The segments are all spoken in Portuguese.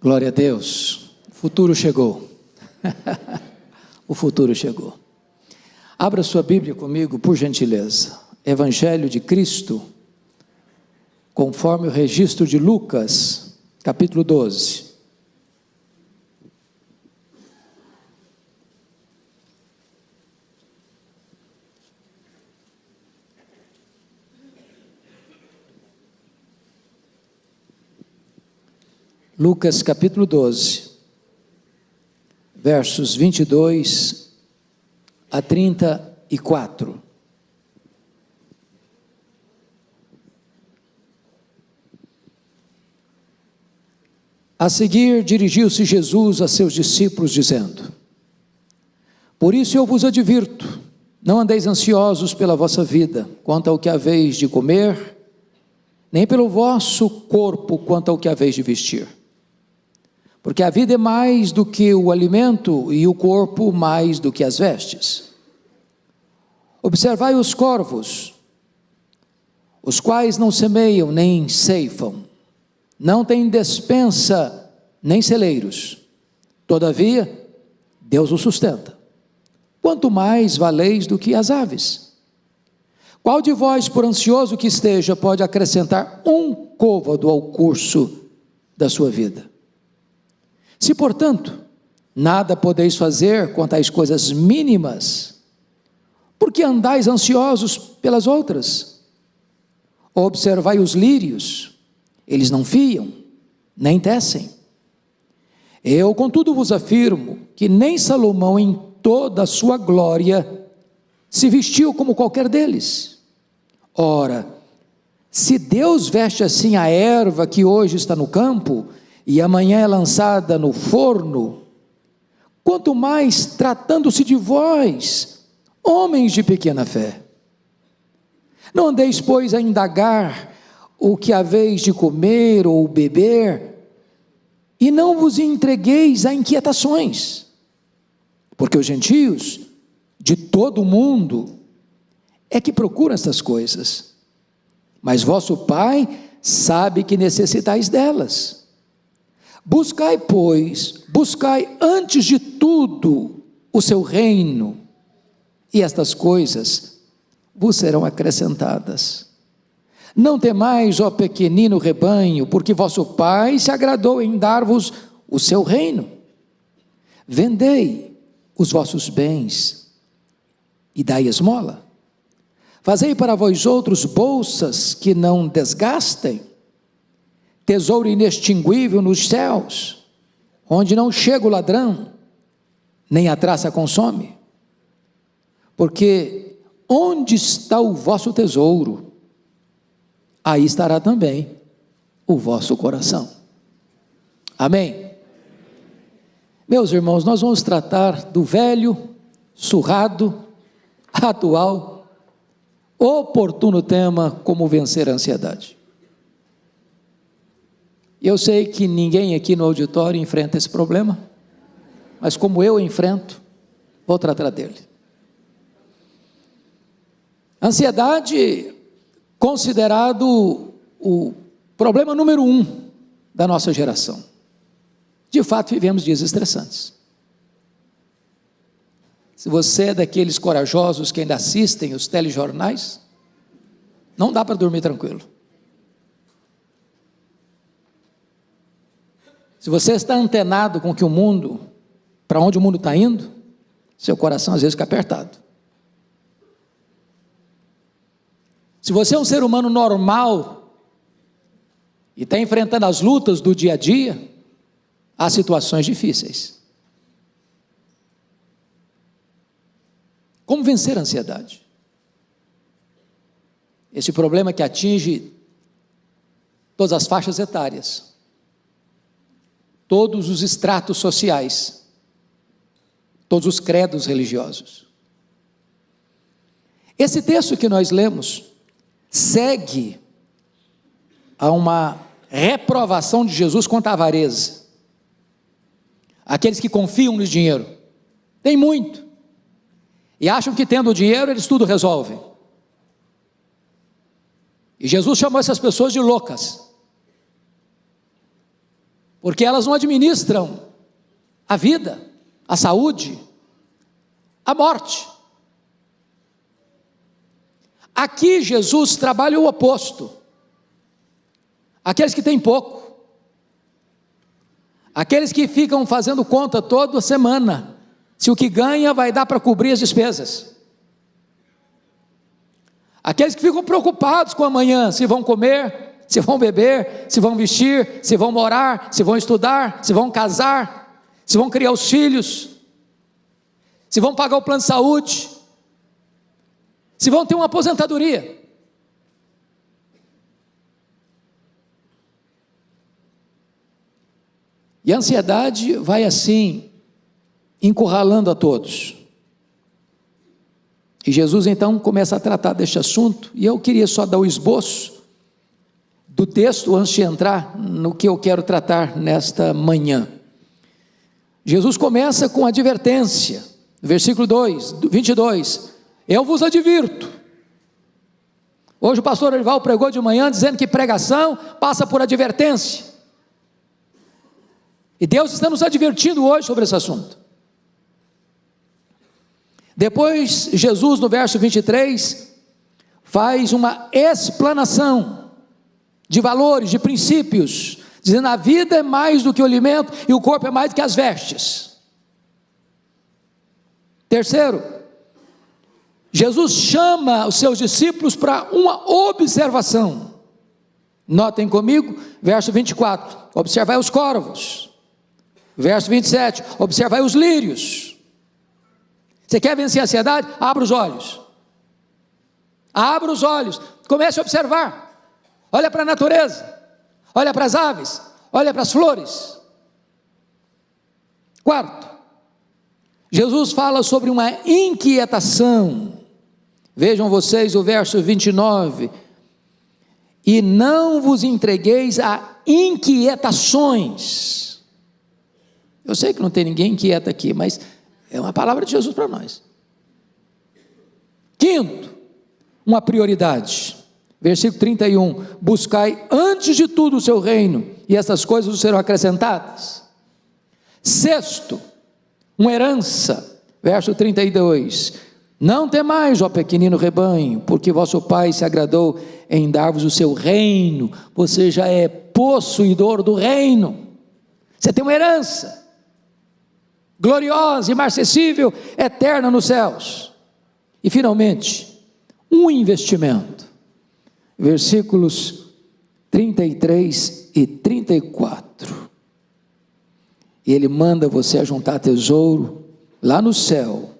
Glória a Deus, o futuro chegou. O futuro chegou. Abra sua Bíblia comigo, por gentileza. Evangelho de Cristo, conforme o registro de Lucas, capítulo 12. Lucas capítulo 12, versos 22 a 34. A seguir, dirigiu-se Jesus a seus discípulos, dizendo: Por isso eu vos advirto, não andeis ansiosos pela vossa vida, quanto ao que haveis de comer, nem pelo vosso corpo, quanto ao que haveis de vestir. Porque a vida é mais do que o alimento, e o corpo mais do que as vestes. Observai os corvos, os quais não semeiam nem ceifam, não têm despensa nem celeiros, todavia Deus os sustenta. Quanto mais valeis do que as aves? Qual de vós, por ansioso que esteja, pode acrescentar um côvado ao curso da sua vida? Se, portanto, nada podeis fazer quanto às coisas mínimas, por que andais ansiosos pelas outras? Observai os lírios, eles não fiam, nem tecem. Eu, contudo, vos afirmo que nem Salomão, em toda a sua glória, se vestiu como qualquer deles. Ora, se Deus veste assim a erva que hoje está no campo, e amanhã é lançada no forno, quanto mais tratando-se de vós, homens de pequena fé. Não andeis, pois, a indagar o que haveis de comer ou beber, e não vos entregueis a inquietações, porque os gentios de todo o mundo é que procuram estas coisas, mas vosso Pai sabe que necessitais delas. Buscai, pois, antes de tudo o seu reino, e estas coisas vos serão acrescentadas. Não temais, ó pequenino rebanho, porque vosso Pai se agradou em dar-vos o seu reino. Vendei os vossos bens e dai esmola. Fazei para vós outros bolsas que não desgastem, tesouro inextinguível nos céus, onde não chega o ladrão, nem a traça consome. Porque onde está o vosso tesouro, aí estará também o vosso coração. Amém? Meus irmãos, nós vamos tratar do velho, surrado, atual, oportuno tema, como vencer a ansiedade. Eu sei que ninguém aqui no auditório enfrenta esse problema, mas como eu enfrento, vou tratar dele. Ansiedade, considerado o problema número 1 da nossa geração. De fato, vivemos dias estressantes. Se você é daqueles corajosos que ainda assistem os telejornais, não dá para dormir tranquilo. Se você está antenado com que o mundo, para onde o mundo está indo, seu coração às vezes fica apertado. Se você é um ser humano normal e está enfrentando as lutas do dia a dia, há situações difíceis. Como vencer a ansiedade? Esse problema que atinge todas as faixas etárias, todos os estratos sociais, todos os credos religiosos. Esse texto que nós lemos segue a uma reprovação de Jesus contra a avareza. Aqueles que confiam no dinheiro, tem muito, e acham que tendo o dinheiro eles tudo resolvem. E Jesus chamou essas pessoas de loucas. porque elas não administram a vida, a saúde, a morte. Aqui Jesus trabalha o oposto. Aqueles que têm pouco, aqueles que ficam fazendo conta toda semana, se o que ganha vai dar para cobrir as despesas. Aqueles que ficam preocupados com amanhã, se vão comer, se vão beber, se vão vestir, se vão morar, se vão estudar, se vão casar, se vão criar os filhos, se vão pagar o plano de saúde, se vão ter uma aposentadoria. E a ansiedade vai assim, encurralando a todos. E Jesus então começa a tratar deste assunto, e eu queria só dar o esboço do texto antes de entrar no que eu quero tratar nesta manhã. Jesus começa com advertência, versículo 22, eu vos advirto. Hoje o pastor Orival pregou de manhã dizendo que pregação passa por advertência, e Deus está nos advertindo hoje sobre esse assunto. Depois Jesus no verso 23 faz uma explanação de valores, de princípios, dizendo a vida é mais do que o alimento e o corpo é mais do que as vestes. Terceiro, Jesus chama os seus discípulos para uma observação. Notem comigo, verso 24, observai os corvos. Verso 27, observai os lírios. Você quer vencer a ansiedade? Abra os olhos. Abra os olhos, comece a observar. Olha para a natureza, olha para as aves, olha para as flores. Quarto, Jesus fala sobre uma inquietação. Vejam vocês o verso 29. E não vos entregueis a inquietações. Eu sei que não tem ninguém inquieto aqui, mas é uma palavra de Jesus para nós. Quinto, uma prioridade. Versículo 31, buscai antes de tudo o seu reino, e essas coisas vos serão acrescentadas. Sexto, uma herança. Verso 32, não temais, ó pequenino rebanho, porque vosso Pai se agradou em dar-vos o seu reino. Você já é possuidor do reino. Você tem uma herança gloriosa, imarcessível, eterna nos céus. E finalmente, um investimento. Versículos 33 e 34. E ele manda você ajuntar tesouro lá no céu,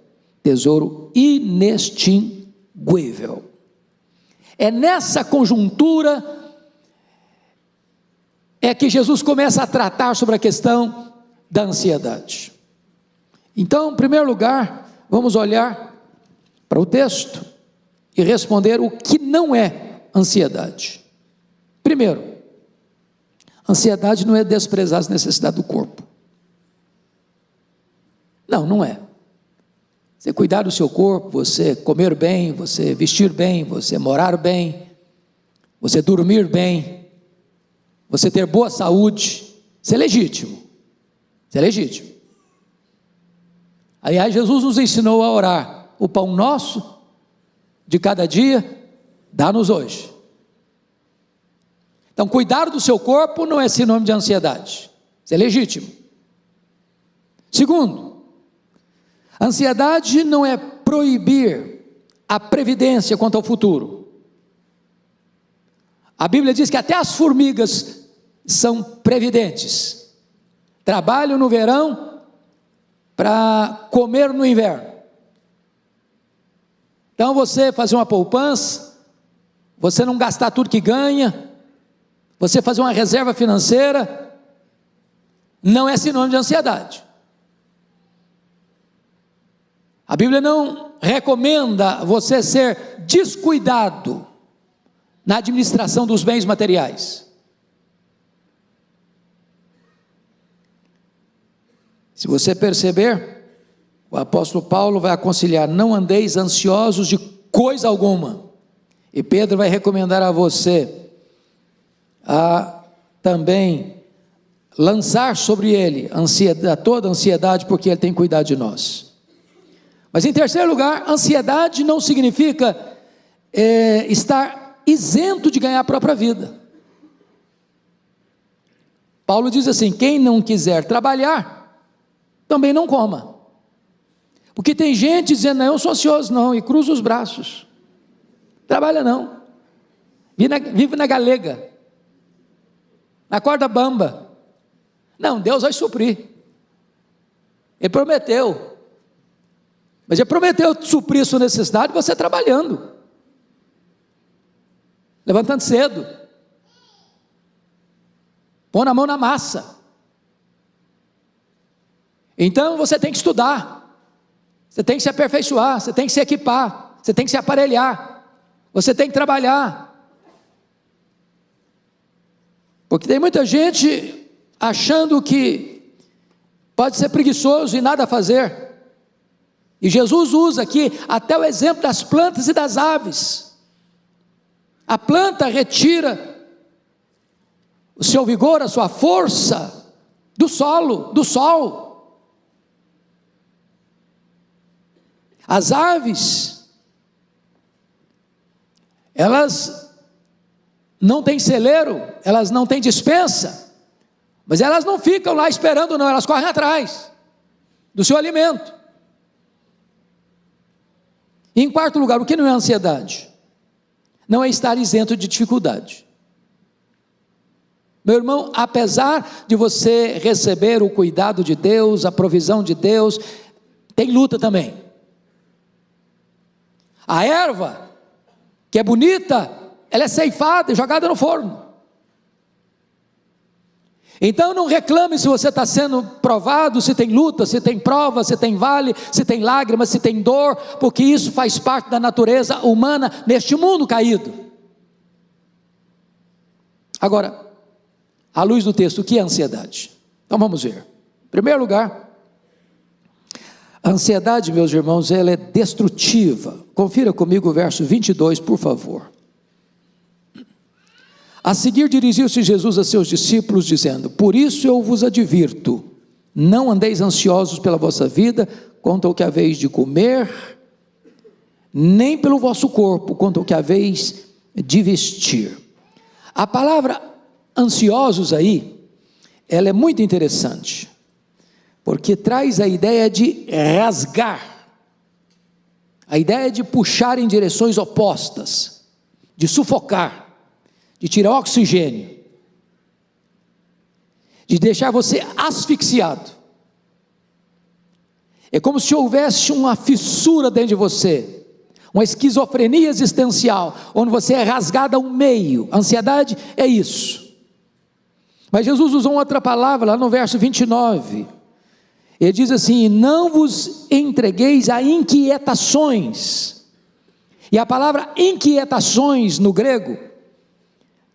tesouro inextinguível. É nessa conjuntura é que Jesus começa a tratar sobre a questão da ansiedade. Então, em primeiro lugar, vamos olhar para o texto e responder o que não é ansiedade. Primeiro, ansiedade não é desprezar as necessidades do corpo. Não é. Você cuidar do seu corpo, você comer bem, você vestir bem, você morar bem, você dormir bem, você ter boa saúde, isso é legítimo. Isso é legítimo. Aliás, Jesus nos ensinou a orar: o pão nosso de cada dia, dá-nos hoje. Então, cuidar do seu corpo não é sinônimo de ansiedade. Isso é legítimo. Segundo, ansiedade não é proibir a previdência quanto ao futuro. A Bíblia diz que até as formigas são previdentes. Trabalham no verão para comer no inverno. Então você fazer uma poupança, você não gastar tudo que ganha, você fazer uma reserva financeira, não é sinônimo de ansiedade. A Bíblia não recomenda você ser descuidado na administração dos bens materiais. Se você perceber, o apóstolo Paulo vai aconselhar: não andeis ansiosos de coisa alguma. E Pedro vai recomendar a você a também lançar sobre ele toda a ansiedade, porque ele tem cuidado de nós. Mas em terceiro lugar, ansiedade não significa estar isento de ganhar a própria vida. Paulo diz assim: quem não quiser trabalhar, também não coma. Porque tem gente dizendo: não, eu sou ansioso não, e cruza os braços, trabalha não, vive na galega, na corda bamba. Não, Deus vai suprir, Ele prometeu, mas Ele prometeu suprir sua necessidade você trabalhando, levantando cedo, pondo a mão na massa. Então você tem que estudar, você tem que se aperfeiçoar, você tem que se equipar, você tem que se aparelhar, você tem que trabalhar, porque tem muita gente achando que pode ser preguiçoso e nada fazer, e Jesus usa aqui até o exemplo das plantas e das aves. A planta retira o seu vigor, a sua força do solo, do sol. As aves, elas não têm celeiro, elas não têm despensa, mas elas não ficam lá esperando não, elas correm atrás do seu alimento. E em quarto lugar, o que não é ansiedade? Não é estar isento de dificuldade. Meu irmão, apesar de você receber o cuidado de Deus, a provisão de Deus, tem luta também. A erva, que é bonita, ela é ceifada e jogada no forno. Então não reclame se você está sendo provado, se tem luta, se tem prova, se tem vale, se tem lágrimas, se tem dor, porque isso faz parte da natureza humana neste mundo caído. Agora, à luz do texto, o que é ansiedade? Então vamos ver. Em primeiro lugar, a ansiedade, meus irmãos, ela é destrutiva. Confira comigo o verso 22, por favor. A seguir dirigiu-se Jesus a seus discípulos, dizendo: por isso eu vos advirto, não andeis ansiosos pela vossa vida, quanto ao que haveis de comer, nem pelo vosso corpo, quanto ao que haveis de vestir. A palavra ansiosos aí, ela é muito interessante, porque traz a ideia de rasgar, a ideia de puxar em direções opostas, de sufocar, de tirar oxigênio, de deixar você asfixiado. É como se houvesse uma fissura dentro de você, uma esquizofrenia existencial, onde você é rasgado ao meio. A ansiedade é isso. Mas Jesus usou outra palavra lá no verso 29, ele diz assim: não vos entregueis a inquietações. E a palavra inquietações no grego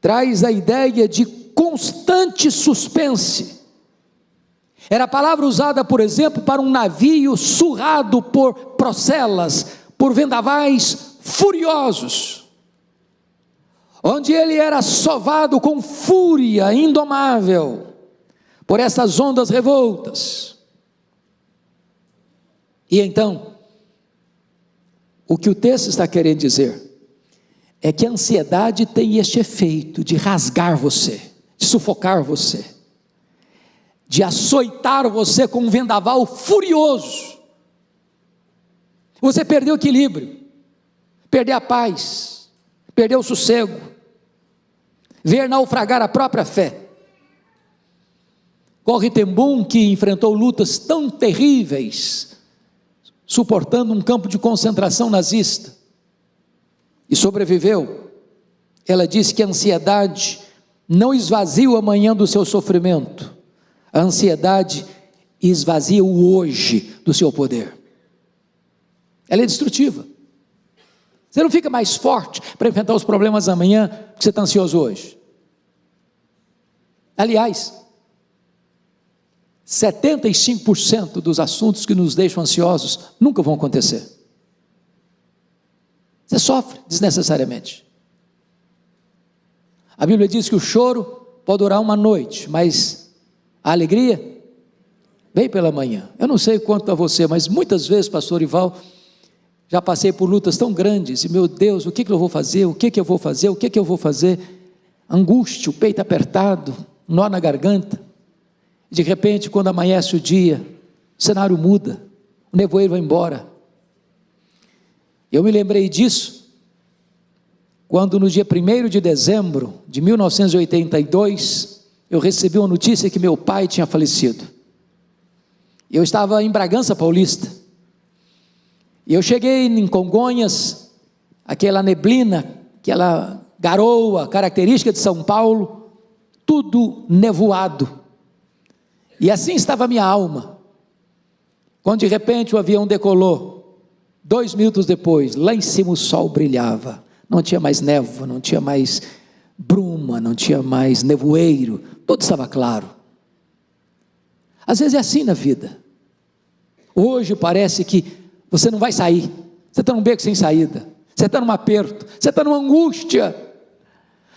traz a ideia de constante suspense. Era a palavra usada, por exemplo, para um navio surrado por procelas, por vendavais furiosos, onde ele era sovado com fúria indomável por essas ondas revoltas. E então, o que o texto está querendo dizer é que a ansiedade tem este efeito de rasgar você, de sufocar você, de açoitar você com um vendaval furioso. Você perdeu o equilíbrio, perdeu a paz, perdeu o sossego, ver naufragar a própria fé. Corrie ten Boom, que enfrentou lutas tão terríveis, suportando um campo de concentração nazista, e sobreviveu. Ela disse que a ansiedade não esvazia o amanhã do seu sofrimento, a ansiedade esvazia o hoje do seu poder. Ela é destrutiva. Você não fica mais forte para enfrentar os problemas amanhã, porque você está ansioso hoje. Aliás, 75% dos assuntos que nos deixam ansiosos nunca vão acontecer. Você sofre desnecessariamente. A Bíblia diz que o choro pode durar uma noite, mas A alegria vem pela manhã. Eu não sei quanto a você, mas muitas vezes, pastor Ival, já passei por lutas tão grandes, e meu Deus, o que eu vou fazer, o que eu vou fazer, o que eu vou fazer, angústia, o peito apertado, nó na garganta, de repente, quando amanhece o dia, o cenário muda, o nevoeiro vai embora. Eu me lembrei disso, quando no dia 1º de dezembro de 1982, eu recebi uma notícia que meu pai tinha falecido. Eu estava em Bragança Paulista, e eu cheguei em Congonhas, aquela neblina, aquela garoa característica de São Paulo, tudo nevoado, e assim estava a minha alma, quando de repente o avião decolou. 2 minutos depois, lá em cima o sol brilhava, não tinha mais névoa, não tinha mais bruma, não tinha mais nevoeiro, tudo estava claro. Às vezes é assim na vida. Hoje parece que você não vai sair, você está num beco sem saída, você está num aperto, você está numa angústia,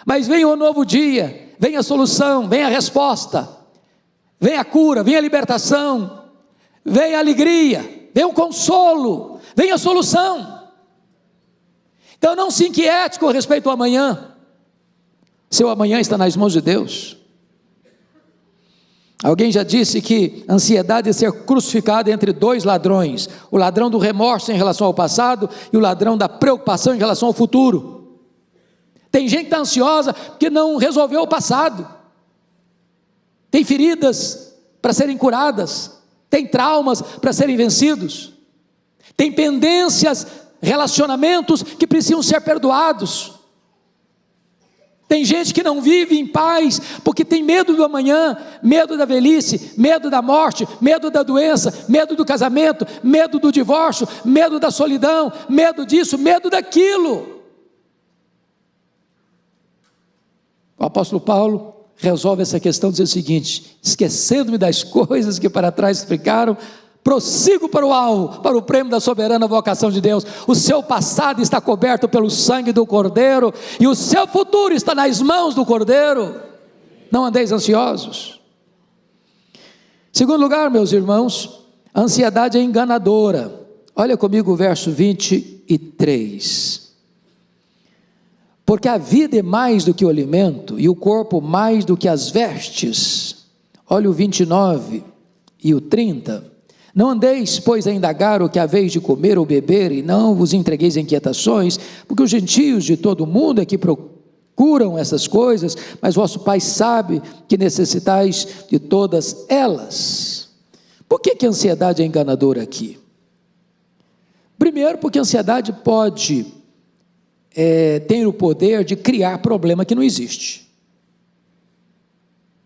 mas vem um novo dia, vem a solução, vem a resposta, vem a cura, vem a libertação, vem a alegria, vem o consolo, vem a solução. Então não se inquiete com respeito ao amanhã, seu amanhã está nas mãos de Deus. Alguém já disse que a ansiedade é ser crucificado entre 2 ladrões, o ladrão do remorso em relação ao passado e o ladrão da preocupação em relação ao futuro. Tem gente que está ansiosa porque não resolveu o passado, tem feridas para serem curadas, tem traumas para serem vencidos, tem pendências, relacionamentos que precisam ser perdoados. Tem gente que não vive em paz, porque tem medo do amanhã, medo da velhice, medo da morte, medo da doença, medo do casamento, medo do divórcio, medo da solidão, medo disso, medo daquilo. O apóstolo Paulo resolve essa questão dizendo o seguinte: esquecendo-me das coisas que para trás ficaram, prossigo para o alvo, para o prêmio da soberana vocação de Deus. O seu passado está coberto pelo sangue do Cordeiro, e o seu futuro está nas mãos do Cordeiro. Não andeis ansiosos. Segundo lugar, meus irmãos, a ansiedade é enganadora. Olha comigo o verso 23. Porque a vida é mais do que o alimento, e o corpo mais do que as vestes. Olha o 29 e o 30. Não andeis, pois, a indagar o que haveis de comer ou beber, e não vos entregueis a inquietações, porque os gentios de todo o mundo é que procuram essas coisas, mas vosso Pai sabe que necessitais de todas elas. Por que a ansiedade é enganadora aqui? Primeiro, porque a ansiedade pode ter o poder de criar problema que não existe.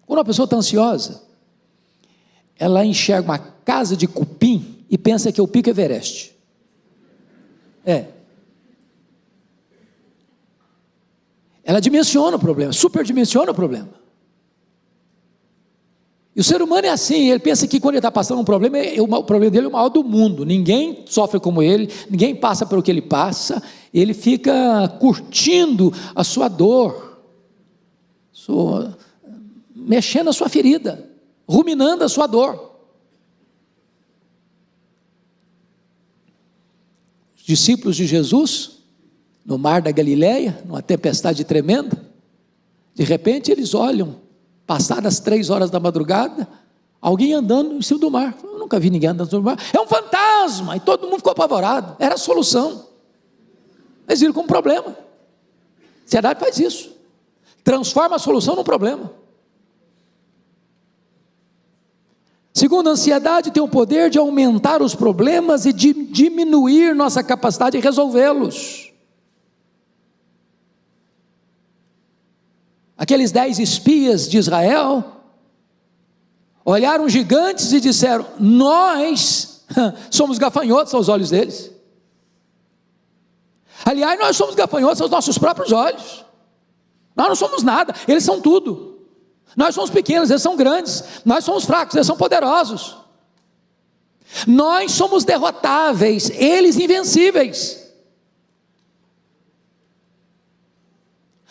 Quando uma pessoa está ansiosa, ela enxerga uma casa de cupim e pensa que é o Pico Everest. Ela dimensiona o problema, superdimensiona o problema. E o ser humano é assim, ele pensa que quando ele está passando um problema, o problema dele é o maior do mundo, ninguém sofre como ele, ninguém passa pelo que ele passa, ele fica curtindo a sua dor, mexendo a sua ferida, ruminando a sua dor. Os discípulos de Jesus, no mar da Galileia, numa tempestade tremenda, de repente eles olham, passadas 3 horas da madrugada, alguém andando em cima do mar. Eu nunca vi ninguém andando em cima do mar, é um fantasma, e todo mundo ficou apavorado, era a solução. Eles viram como um problema. A ansiedade faz isso, transforma a solução num problema. Segundo, a ansiedade tem o poder de aumentar os problemas e de diminuir nossa capacidade de resolvê-los. Aqueles 10 espias de Israel olharam gigantes e disseram: nós somos gafanhotos aos olhos deles. Aliás, nós somos gafanhotos aos nossos próprios olhos. Nós não somos nada, eles são tudo. Nós somos pequenos, eles são grandes. Nós somos fracos, eles são poderosos. Nós somos derrotáveis, eles invencíveis.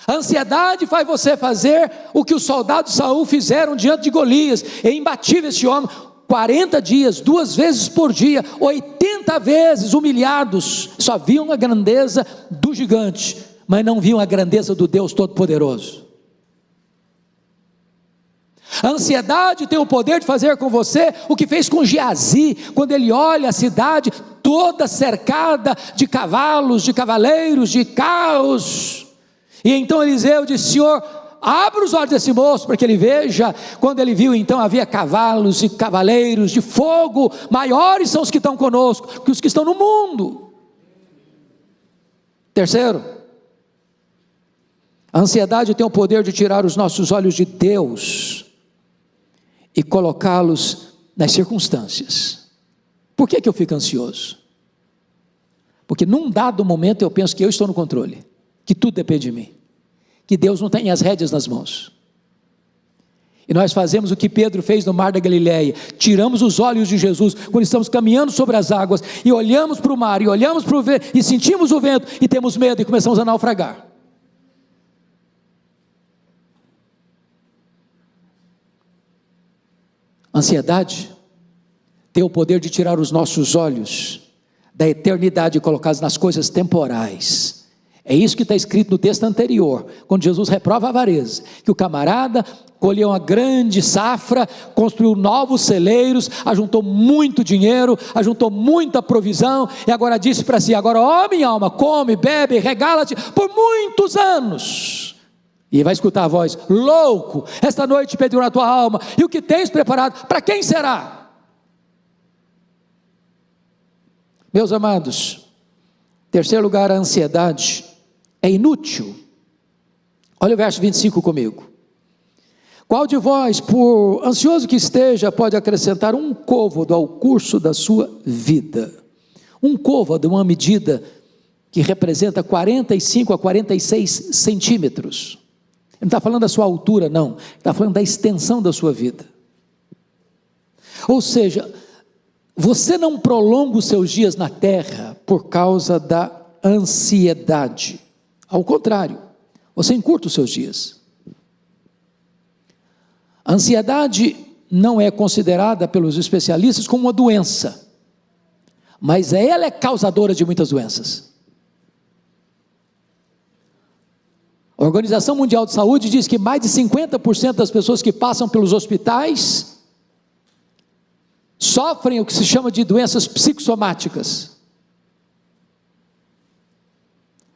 A ansiedade faz você fazer o que os soldados de Saul fizeram diante de Golias. É imbatível esse homem, 40 dias, 2 vezes por dia, 80 vezes humilhados, só viam a grandeza do gigante, mas não viam a grandeza do Deus Todo-Poderoso. A ansiedade tem o poder de fazer com você o que fez com Geazi, quando ele olha a cidade toda cercada de cavalos, de cavaleiros, de carros, e então Eliseu disse: Senhor, abra os olhos desse moço para que ele veja. Quando ele viu, então havia cavalos e cavaleiros de fogo, maiores são os que estão conosco que os que estão no mundo. Terceiro, a ansiedade tem o poder de tirar os nossos olhos de Deus e colocá-los nas circunstâncias. Por que eu fico ansioso? Porque num dado momento eu penso que eu estou no controle, que tudo depende de mim, que Deus não tem as rédeas nas mãos. E nós fazemos o que Pedro fez no mar da Galileia: tiramos os olhos de Jesus, quando estamos caminhando sobre as águas, e olhamos para o mar, e olhamos para o vento, e sentimos o vento, e temos medo, e começamos a naufragar. Ansiedade tem o poder de tirar os nossos olhos da eternidade e colocá-los nas coisas temporais. É isso que está escrito no texto anterior, quando Jesus reprova a avareza, que o camarada colheu uma grande safra, construiu novos celeiros, ajuntou muito dinheiro, ajuntou muita provisão, e agora disse para si: agora, ó minha alma, come, bebe, regala-te por muitos anos. E vai escutar a voz: louco, esta noite pediu a tua alma, e o que tens preparado, para quem será? Meus amados, terceiro lugar, a ansiedade é inútil. Olha o verso 25 comigo. Qual de vós, por ansioso que esteja, pode acrescentar um côvado ao curso da sua vida? Um côvado é uma medida que representa 45 a 46 centímetros. Ele não está falando da sua altura, não, está falando da extensão da sua vida. Ou seja, você não prolonga os seus dias na terra por causa da ansiedade. Ao contrário, você encurta os seus dias. A ansiedade não é considerada pelos especialistas como uma doença, mas ela é causadora de muitas doenças. A Organização Mundial de Saúde diz que mais de 50% das pessoas que passam pelos hospitais sofrem o que se chama de doenças psicossomáticas.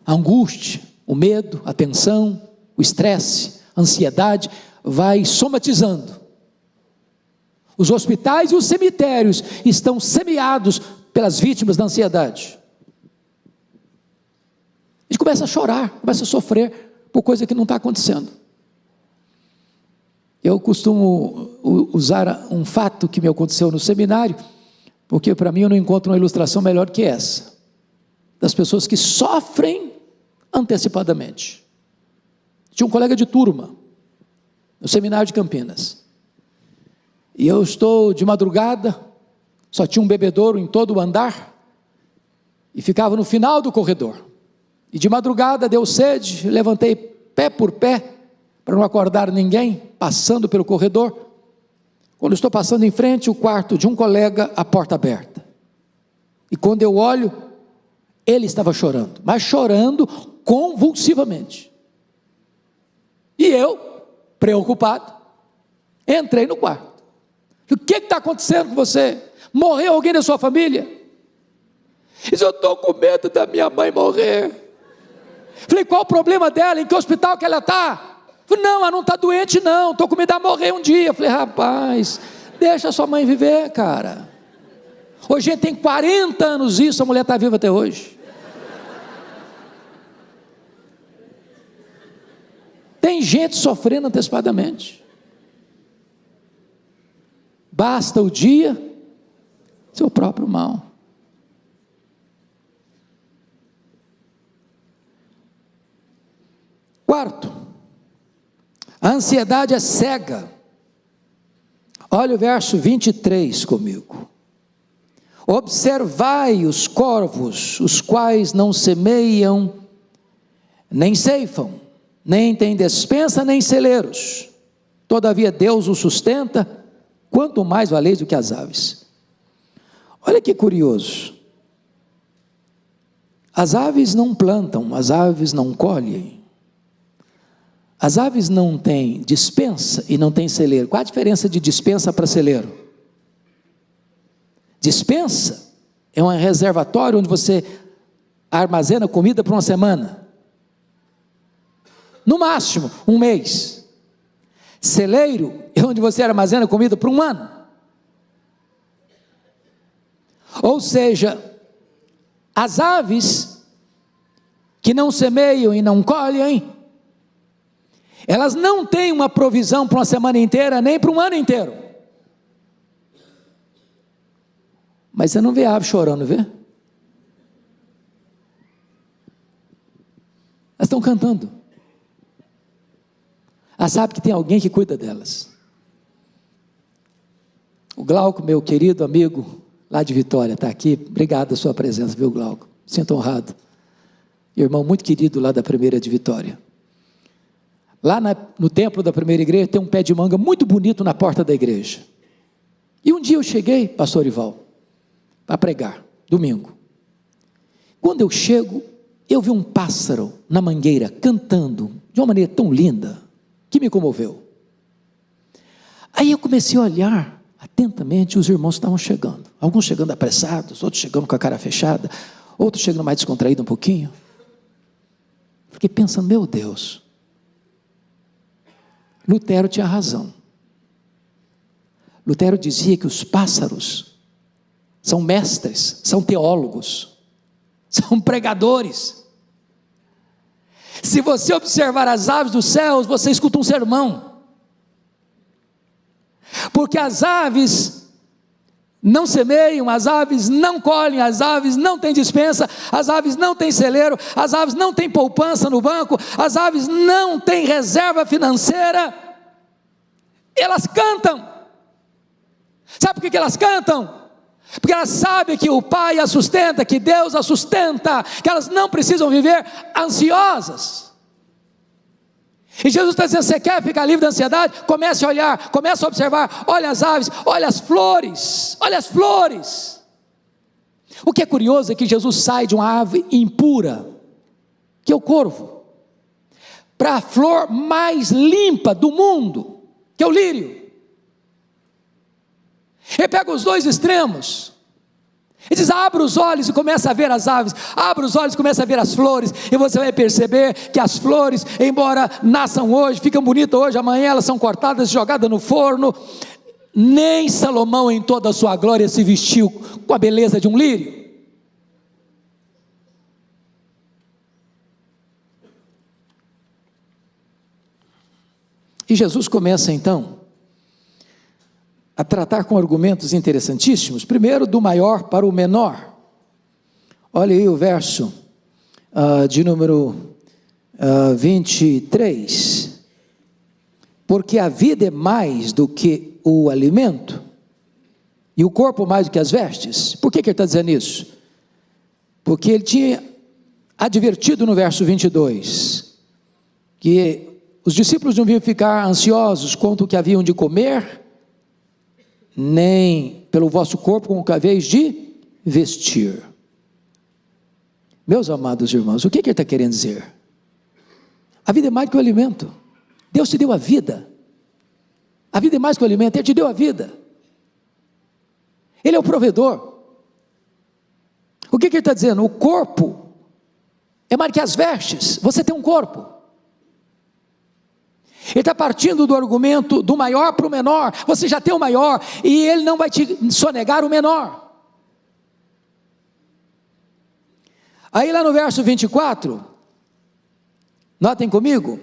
A angústia, o medo, a tensão, o estresse, a ansiedade vai somatizando. Os hospitais e os cemitérios estão semeados pelas vítimas da ansiedade. A gente começa a chorar, começa a sofrer por coisa que não está acontecendo. Eu costumo usar um fato que me aconteceu no seminário, porque para mim eu não encontro uma ilustração melhor que essa, das pessoas que sofrem antecipadamente. Tinha um colega de turma, no seminário de Campinas, e eu estou de madrugada, só tinha um bebedouro em todo o andar, e ficava no final do corredor, e de madrugada deu sede, levantei pé por pé, para não acordar ninguém, passando pelo corredor. Quando estou passando em frente ao quarto de um colega, a porta aberta, e quando eu olho, ele estava chorando, mas chorando convulsivamente, e eu, preocupado, entrei no quarto. O que está acontecendo com você? Morreu alguém da sua família? Ele disse: eu estou com medo da minha mãe morrer. Falei: qual o problema dela? Em que hospital que ela está? Falei: não, ela não está doente não, estou com medo de morrer um dia. Falei: rapaz, deixa a sua mãe viver, cara. Hoje a gente tem 40 anos isso, a mulher está viva até hoje. Tem gente sofrendo antecipadamente. Basta o dia, seu próprio mal. Quarto, a ansiedade é cega. Olha o verso 23 comigo. Observai os corvos, os quais não semeiam, nem ceifam, nem tem despensa, nem celeiros. Todavia Deus o sustenta, quanto mais valeis do que as aves. Olha que curioso. As aves não plantam, as aves não colhem. As aves não têm despensa e não têm celeiro. Qual a diferença de despensa para celeiro? Despensa é um reservatório onde você armazena comida por uma semana. No máximo, um mês. Celeiro é onde você armazena comida por um ano. Ou seja, as aves que não semeiam e não colhem, elas não têm uma provisão para uma semana inteira, nem para um ano inteiro. Mas você não vê a ave chorando, vê? Elas estão cantando. Elas sabem que tem alguém que cuida delas. O Glauco, meu querido amigo, lá de Vitória, está aqui. Obrigado a sua presença, viu, Glauco? Sinto honrado. Irmão muito querido lá da primeira de Vitória. Lá no templo da primeira igreja tem um pé de manga muito bonito na porta da igreja. E um dia eu cheguei, pastor Ival, para pregar, domingo. Quando eu chego, eu vi um pássaro na mangueira cantando de uma maneira tão linda que me comoveu. Aí eu comecei a olhar atentamente, os irmãos estavam chegando. Alguns chegando apressados, outros chegando com a cara fechada, outros chegando mais descontraído um pouquinho. Fiquei pensando, meu Deus, Lutero tinha razão. Lutero dizia que os pássaros são mestres, são teólogos, são pregadores. Se você observar as aves dos céus, você escuta um sermão. Porque as aves não semeiam, as aves não colhem, as aves não têm despensa, as aves não têm celeiro, as aves não têm poupança no banco, as aves não têm reserva financeira. Elas cantam. Sabe por que elas cantam? Porque elas sabem que o Pai as sustenta, que Deus as sustenta, que elas não precisam viver ansiosas. E Jesus está dizendo, você quer ficar livre da ansiedade? Comece a olhar, comece a observar, olha as aves, olha as flores, olha as flores. O que é curioso é que Jesus sai de uma ave impura, que é o corvo, para a flor mais limpa do mundo, que é o lírio. Ele pega os dois extremos, e diz, abra os olhos e começa a ver as aves, abra os olhos e começa a ver as flores, e você vai perceber que as flores, embora nasçam hoje, ficam bonitas hoje, amanhã elas são cortadas e jogadas no forno. Nem Salomão em toda a sua glória se vestiu com a beleza de um lírio. E Jesus começa então a tratar com argumentos interessantíssimos, primeiro do maior para o menor. Olha aí o verso de número 23, porque a vida é mais do que o alimento, e o corpo mais do que as vestes. Por que ele está dizendo isso? Porque ele tinha advertido no verso 22, que os discípulos não deviam ficar ansiosos quanto o que haviam de comer, nem pelo vosso corpo com o que haveis de vestir. Meus amados irmãos, o que ele está querendo dizer? A vida é mais que o alimento. Deus te deu a vida. A vida é mais que o alimento, Ele te deu a vida. Ele é o provedor. O que ele está dizendo? O corpo é mais que as vestes. Você tem um corpo. Ele está partindo do argumento do maior para o menor. Você já tem o maior e Ele não vai te sonegar o menor. Aí lá no verso 24, notem comigo,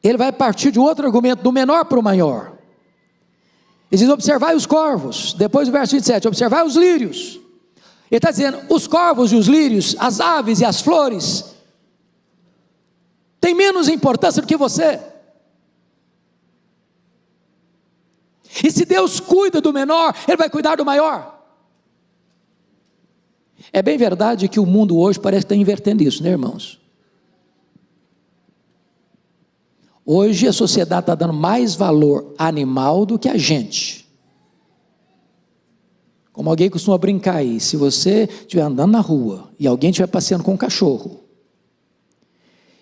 ele vai partir de outro argumento, do menor para o maior. Ele diz, observai os corvos. Depois do verso 27, observai os lírios. Ele está dizendo, os corvos e os lírios, as aves e as flores, tem menos importância do que você. E se Deus cuida do menor, Ele vai cuidar do maior. É bem verdade que o mundo hoje parece estar invertendo isso, né, irmãos? Hoje a sociedade está dando mais valor animal do que a gente. Como alguém costuma brincar aí, se você estiver andando na rua e alguém estiver passeando com um cachorro,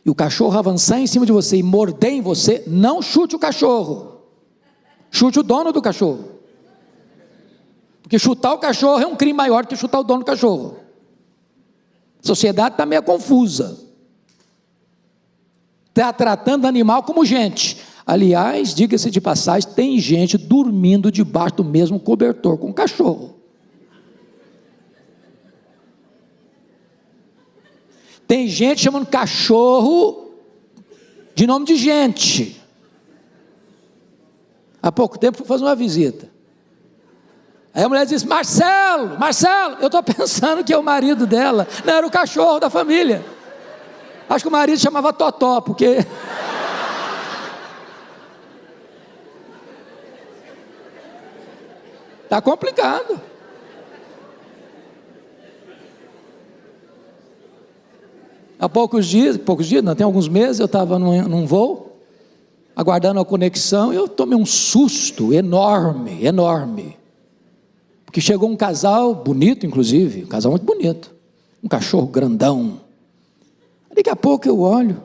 e o cachorro avançar em cima de você e morder em você, não chute o cachorro, chute o dono do cachorro, porque chutar o cachorro é um crime maior do que chutar o dono do cachorro. A sociedade está meio confusa, está tratando animal como gente. Aliás, diga-se de passagem, tem gente dormindo debaixo do mesmo cobertor com o cachorro. Tem gente chamando cachorro de nome de gente. Há pouco tempo fui fazer uma visita. Aí a mulher disse: Marcelo, eu estou pensando que é o marido dela. Não, era o cachorro da família. Acho que o marido chamava Totó, porque... Está complicado. Há poucos dias, não, tem alguns meses, eu estava num voo, aguardando a conexão, e eu tomei um susto enorme, porque chegou um casal bonito, inclusive, um casal muito bonito, um cachorro grandão. Daqui a pouco eu olho,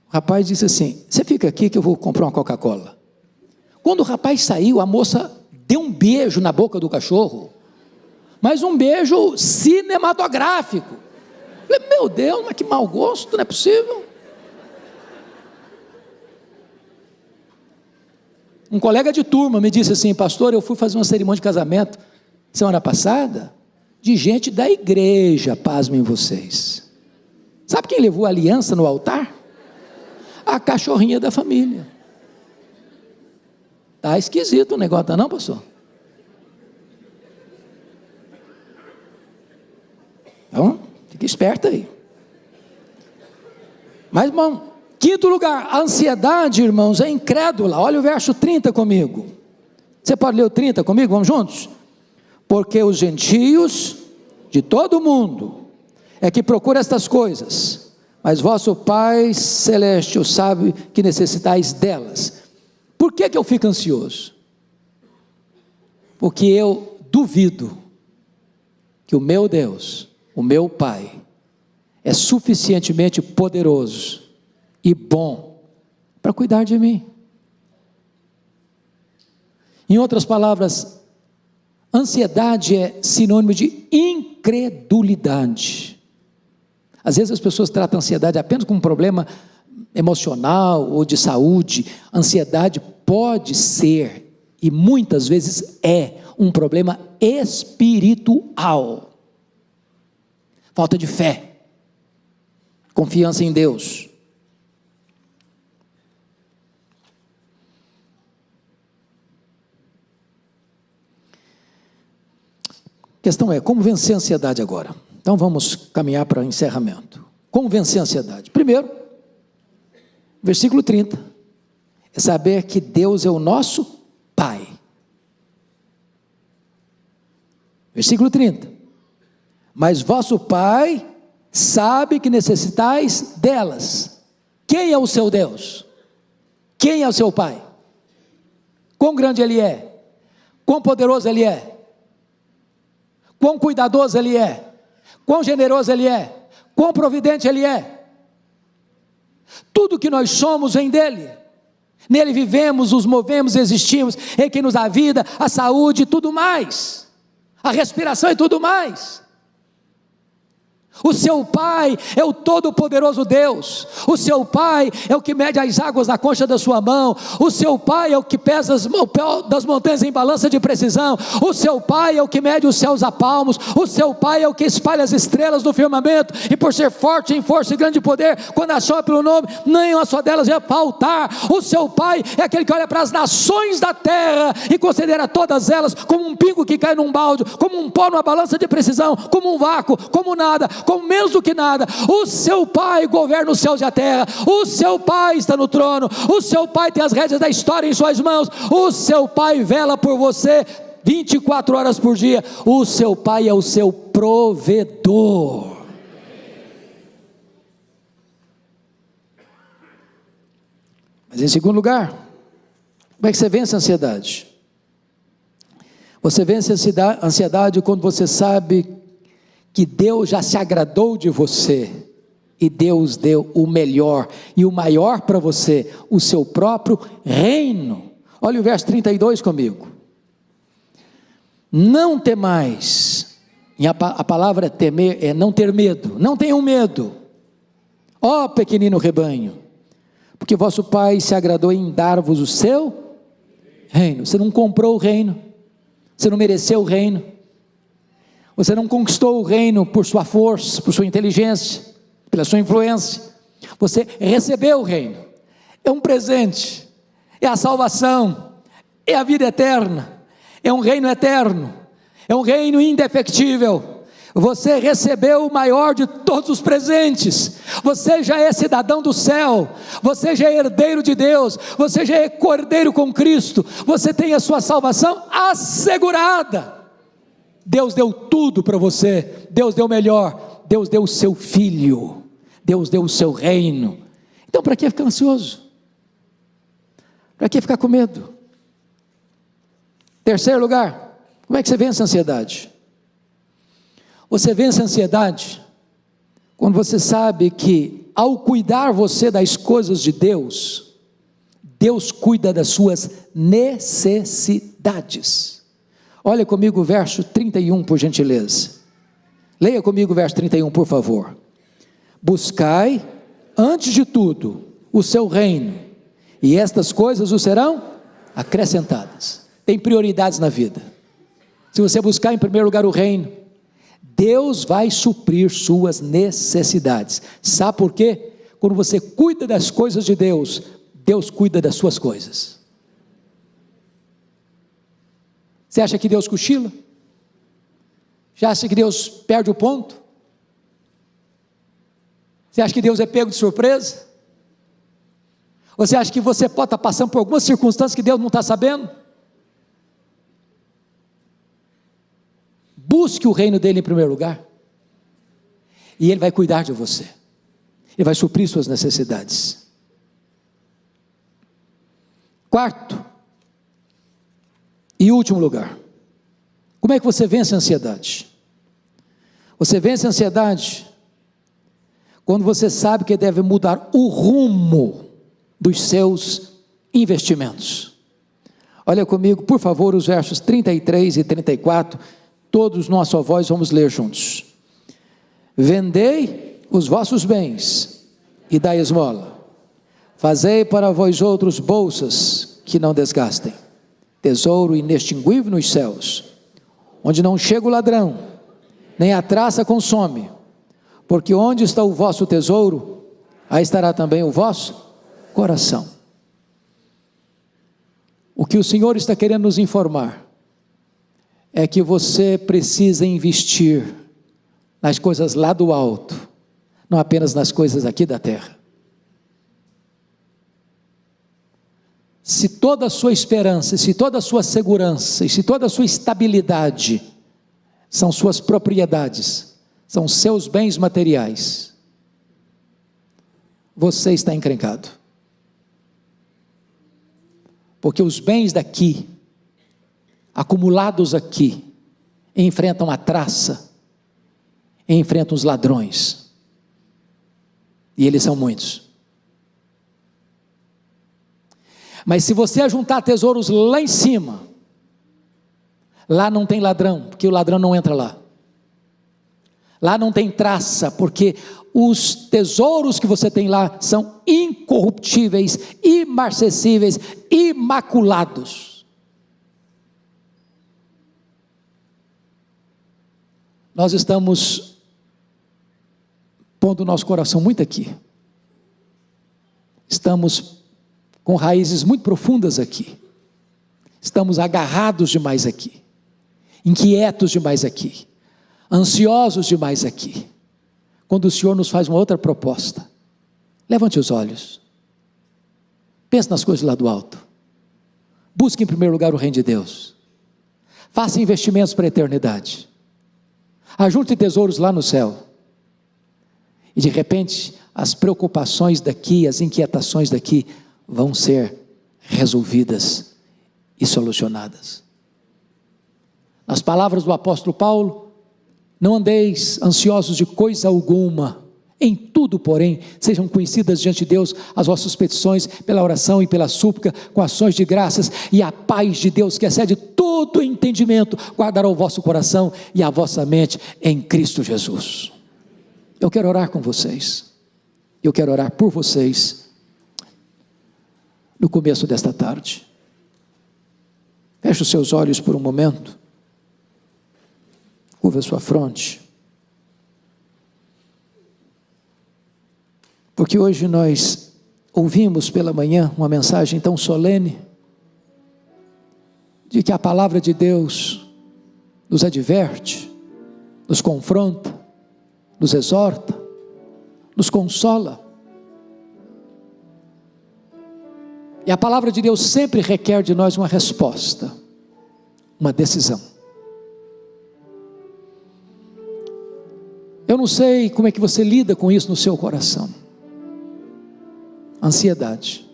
o rapaz disse assim: você fica aqui que eu vou comprar uma Coca-Cola. Quando o rapaz saiu, a moça deu um beijo na boca do cachorro, mas um beijo cinematográfico. Eu falei: meu Deus, mas que mau gosto, não é possível. Um colega de turma me disse assim: pastor, eu fui fazer uma cerimônia de casamento semana passada, de gente da igreja, pasmem vocês. Sabe quem levou a aliança no altar? A cachorrinha da família. Está esquisito o negócio, tá não, pastor? Então, fica esperto aí. Mas, irmão, quinto lugar, a ansiedade, irmãos, é incrédula. Olha o verso 30 comigo. Você pode ler o 30 comigo? Vamos juntos? Porque os gentios de todo o mundo é que procura estas coisas, mas vosso Pai Celeste sabe que necessitais delas. Por que eu fico ansioso? Porque eu duvido que o meu Deus, o meu Pai, é suficientemente poderoso e bom para cuidar de mim. Em outras palavras, ansiedade é sinônimo de incredulidade. Às vezes as pessoas tratam a ansiedade apenas como um problema emocional ou de saúde. Ansiedade pode ser, e muitas vezes é, um problema espiritual. Falta de fé, confiança em Deus. A questão é, como vencer a ansiedade agora? Então vamos caminhar para o encerramento. Como vencer a ansiedade? Primeiro, versículo 30, é saber que Deus é o nosso Pai. Versículo 30, mas vosso Pai sabe que necessitais delas. Quem é o seu Deus? Quem é o seu Pai? Quão grande Ele é? Quão poderoso Ele é? Quão cuidadoso Ele é? Quão generoso Ele é? Quão providente Ele é? Tudo que nós somos vem dEle. Nele vivemos, nos movemos, existimos. Ele que nos dá a vida, a saúde e tudo mais, a respiração e tudo mais. O seu Pai é o todo-poderoso Deus. O seu Pai é o que mede as águas na concha da sua mão. O seu Pai é o que pesa o pé das montanhas em balança de precisão. O seu Pai é o que mede os céus a palmos. O seu Pai é o que espalha as estrelas no firmamento. E por ser forte em força e grande poder, quando a chama pelo nome, nenhuma só delas vai faltar. O seu Pai é aquele que olha para as nações da terra e considera todas elas como um pingo que cai num balde, como um pó numa balança de precisão, como um vácuo, como nada, como menos do que nada. O seu Pai governa os céus e a terra. O seu Pai está no trono. O seu Pai tem as rédeas da história em suas mãos. O seu Pai vela por você 24 horas por dia. O seu Pai é o seu provedor. Mas em segundo lugar, como é que você vence a ansiedade? Você vence a ansiedade quando você sabe que Deus já se agradou de você, e Deus deu o melhor e o maior para você, o seu próprio reino. Olha o verso 32 comigo. Não temais, e a palavra temer é não ter medo, não tenham medo, ó pequenino rebanho, porque vosso Pai se agradou em dar-vos o seu reino. Você não comprou o reino, você não mereceu o reino, você não conquistou o reino por sua força, por sua inteligência, pela sua influência. Você recebeu o reino, é um presente, é a salvação, é a vida eterna, é um reino eterno, é um reino indefectível. Você recebeu o maior de todos os presentes, você já é cidadão do céu, você já é herdeiro de Deus, você já é cordeiro com Cristo, você tem a sua salvação assegurada. Deus deu tudo para você, Deus deu o melhor, Deus deu o seu filho, Deus deu o seu reino. Então para que ficar ansioso? Para que ficar com medo? Terceiro lugar, como é que você vence a ansiedade? Você vence a ansiedade quando você sabe que, ao cuidar você das coisas de Deus, Deus cuida das suas necessidades. Olha comigo o verso 31, por gentileza. Leia comigo o verso 31, por favor. Buscai, antes de tudo, o seu reino, e estas coisas o serão acrescentadas. Tem prioridades na vida. Se você buscar em primeiro lugar o reino, Deus vai suprir suas necessidades. Sabe por quê? Quando você cuida das coisas de Deus, Deus cuida das suas coisas. Você acha que Deus cochila? Já acha que Deus perde o ponto? Você acha que Deus é pego de surpresa? Você acha que você pode estar passando por algumas circunstâncias que Deus não está sabendo? Busque o reino dele em primeiro lugar, e ele vai cuidar de você, ele vai suprir suas necessidades. Quarto e último lugar, como é que você vence a ansiedade? Você vence a ansiedade quando você sabe que deve mudar o rumo dos seus investimentos. Olha comigo, por favor, os versos 33 e 34, todos numa só voz vamos ler juntos. Vendei os vossos bens e dai esmola, fazei para vós outros bolsas que não desgastem, tesouro inextinguível nos céus, onde não chega o ladrão, nem a traça consome, porque onde está o vosso tesouro, aí estará também o vosso coração. O que o Senhor está querendo nos informar é que você precisa investir nas coisas lá do alto, não apenas nas coisas aqui da terra. Se toda a sua esperança, se toda a sua segurança, e se toda a sua estabilidade são suas propriedades, são seus bens materiais, você está encrencado. Porque os bens daqui, acumulados aqui, enfrentam a traça, enfrentam os ladrões, e eles são muitos. Mas se você ajuntar tesouros lá em cima, lá não tem ladrão, porque o ladrão não entra lá. Lá não tem traça, porque os tesouros que você tem lá são incorruptíveis, imarcessíveis, imaculados. Nós estamos pondo o nosso coração muito aqui. Estamos com raízes muito profundas aqui. Estamos agarrados demais aqui. Inquietos demais aqui. Ansiosos demais aqui. Quando o Senhor nos faz uma outra proposta, levante os olhos. Pense nas coisas lá do alto. Busque em primeiro lugar o reino de Deus. Faça investimentos para a eternidade. Ajunte tesouros lá no céu. E de repente, as preocupações daqui, as inquietações daqui, vão ser resolvidas e solucionadas. Nas palavras do apóstolo Paulo, não andeis ansiosos de coisa alguma, em tudo, porém, sejam conhecidas diante de Deus as vossas petições, pela oração e pela súplica, com ações de graças, e a paz de Deus, que excede todo entendimento, guardará o vosso coração e a vossa mente em Cristo Jesus. Eu quero orar com vocês, eu quero orar por vocês, no começo desta tarde. Feche os seus olhos por um momento, curva a sua fronte, porque hoje nós ouvimos pela manhã uma mensagem tão solene, de que a palavra de Deus nos adverte, nos confronta, nos exorta, nos consola. E a palavra de Deus sempre requer de nós uma resposta, uma decisão. Eu não sei como é que você lida com isso no seu coração. Ansiedade.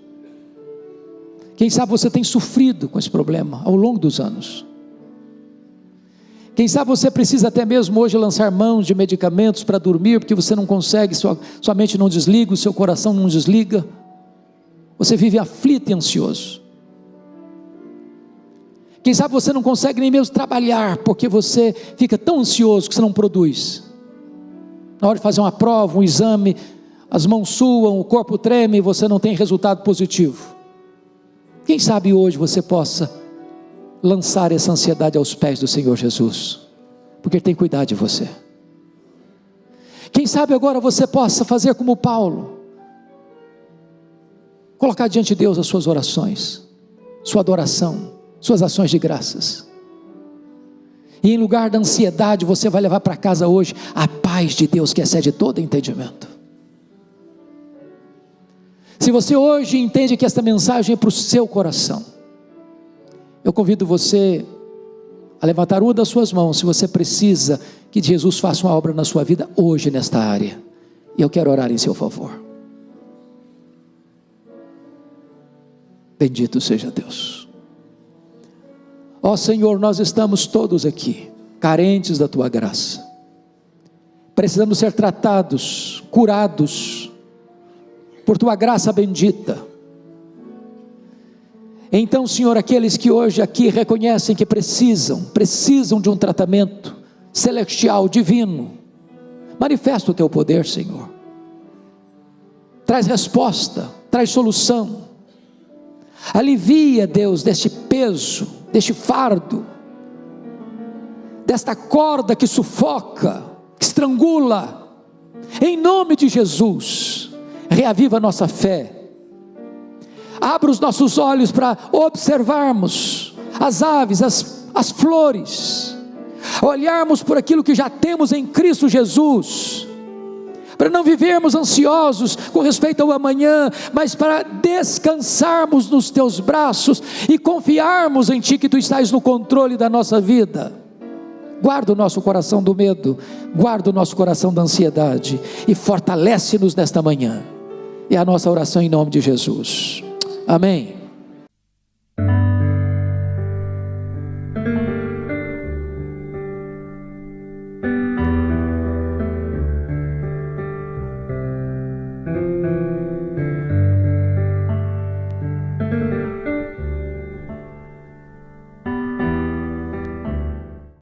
Quem sabe você tem sofrido com esse problema ao longo dos anos. Quem sabe você precisa até mesmo hoje lançar mãos de medicamentos para dormir, porque você não consegue, sua mente não desliga, o seu coração não desliga. Você vive aflito e ansioso. Quem sabe você não consegue nem mesmo trabalhar, porque você fica tão ansioso que você não produz. Na hora de fazer uma prova, um exame, as mãos suam, o corpo treme e você não tem resultado positivo. Quem sabe hoje você possa lançar essa ansiedade aos pés do Senhor Jesus, porque Ele tem cuidado de você. Quem sabe agora você possa fazer como Paulo, colocar diante de Deus as suas orações, sua adoração, suas ações de graças, e em lugar da ansiedade você vai levar para casa hoje a paz de Deus que excede todo entendimento. Se você hoje entende que esta mensagem é para o seu coração, eu convido você a levantar uma das suas mãos, se você precisa que Jesus faça uma obra na sua vida hoje nesta área, e eu quero orar em seu favor. Bendito seja Deus. Ó Senhor, nós estamos todos aqui, carentes da Tua graça, precisamos ser tratados, curados, por Tua graça bendita. Então, Senhor, aqueles que hoje aqui reconhecem que precisam de um tratamento celestial, divino, manifesta o Teu poder, Senhor, traz resposta, traz solução, alivia, Deus, deste peso, deste fardo, desta corda que sufoca, que estrangula, em nome de Jesus. Reaviva a nossa fé, abra os nossos olhos para observarmos as aves, as flores, olharmos por aquilo que já temos em Cristo Jesus, para não vivermos ansiosos com respeito ao amanhã, mas para descansarmos nos Teus braços e confiarmos em Ti, que Tu estás no controle da nossa vida. Guarda o nosso coração do medo, guarda o nosso coração da ansiedade e fortalece-nos nesta manhã. É a nossa oração em nome de Jesus. Amém.